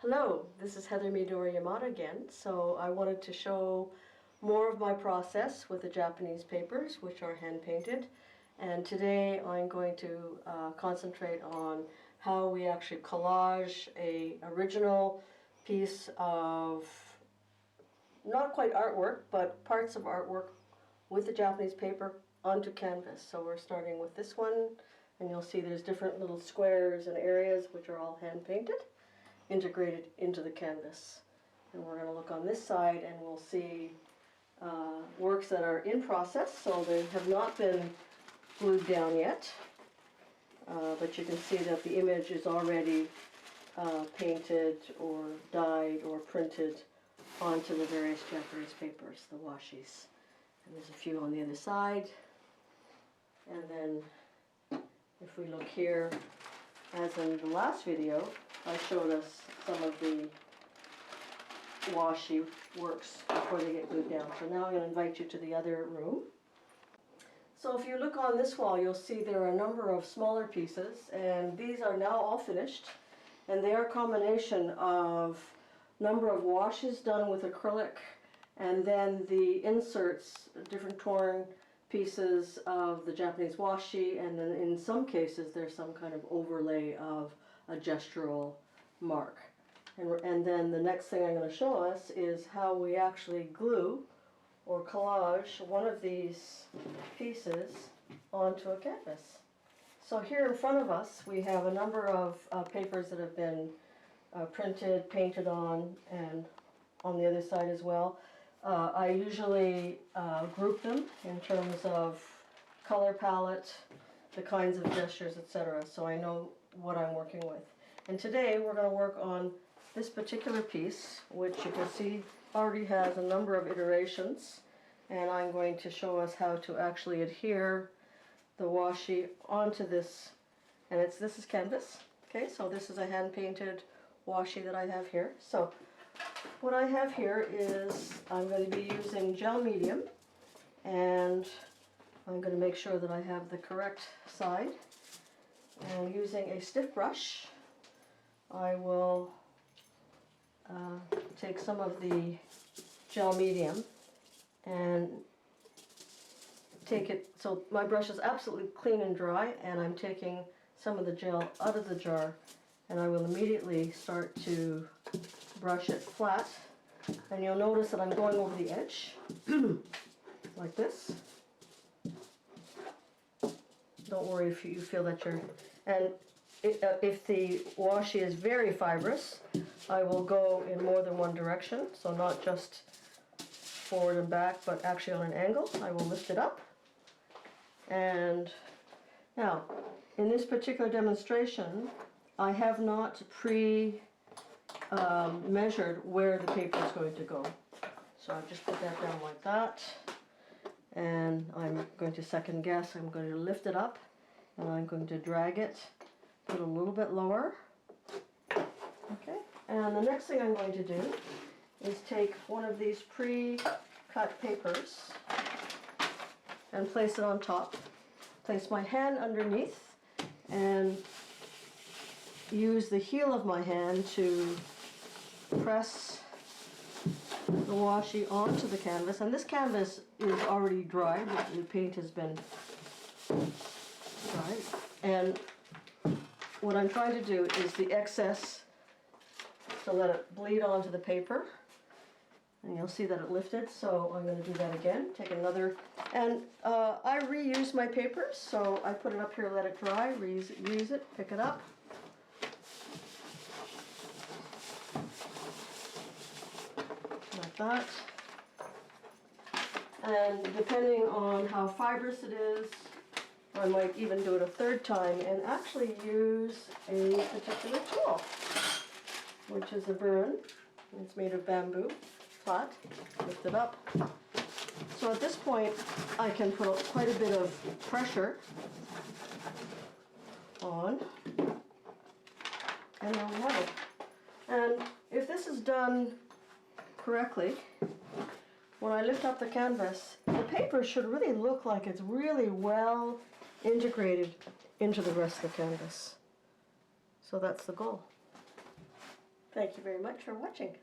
Hello, this is Midori Yamada again. So I wanted to show more of my process with the Japanese papers, which are hand painted. And today I'm going to concentrate on how we actually collage a original piece of, not quite artwork, but parts of artwork with the Japanese paper onto canvas. So we're starting with this one, and you'll see there's different little squares and areas which are all hand painted, integrated into the canvas. And we're going to look on this side and we'll see works that are in process, so they have not been glued down yet, but you can see that the image is already painted or dyed or printed onto the various Japanese papers, the washis. And there's a few on the other side. And then if we look here, as in the last video, I showed us some of the washi works before they get glued down. So now I'm going to invite you to the other room. So if you look on this wall, you'll see there are a number of smaller pieces, and these are now all finished. And they are a combination of number of washes done with acrylic, and then the inserts, different torn pieces of the Japanese washi, and then in some cases there's some kind of overlay of a gestural mark. And then the next thing I'm going to show us is how we actually glue or collage one of these pieces onto a canvas. So here in front of us we have a number of papers that have been printed, painted on, and on the other side as well. I usually group them in terms of color palette, the kinds of gestures, etc., so I know what I'm working with. And today we're going to work on this particular piece, which you can see already has a number of iterations, and I'm going to show us how to actually adhere the washi onto this. And this is canvas. Okay, so this is a hand painted washi that I have here. So what I have here is I'm going to be using gel medium, and I'm going to make sure that I have the correct side. And using a stiff brush, I will take some of the gel medium and take it, so my brush is absolutely clean and dry, and I'm taking some of the gel out of the jar, and I will immediately start to brush it flat. And you'll notice that I'm going over the edge like this. Don't worry if you feel that you're, and if the washi is very fibrous, I will go in more than one direction, so not just forward and back, but actually on an angle. I will lift it up. And now, in this particular demonstration, I have not measured where the paper is going to go. So I've just put that down like that, and I'm going to second guess. I'm going to lift it up, and I'm going to drag it, put it a little bit lower. Okay, and the next thing I'm going to do is take one of these pre-cut papers and place it on top. Place my hand underneath and use the heel of my hand to press the washi onto the canvas. And this canvas is already dry. The paint has been dried. And what I'm trying to do is the excess to let it bleed onto the paper. And you'll see that it lifted, so I'm going to do that again. Take another, and I reuse my papers, so I put it up here, let it dry, reuse it, pick it up. Like that. And depending on how fibrous it is, I might even do it a third time and actually use a particular tool, which is a burn. It's made of bamboo, flat. Lift it up. So at this point, I can put quite a bit of pressure on, and there we have it. And if this is done correctly, when I lift up the canvas, the paper should really look like it's really well integrated into the rest of the canvas. So that's the goal. Thank you very much for watching.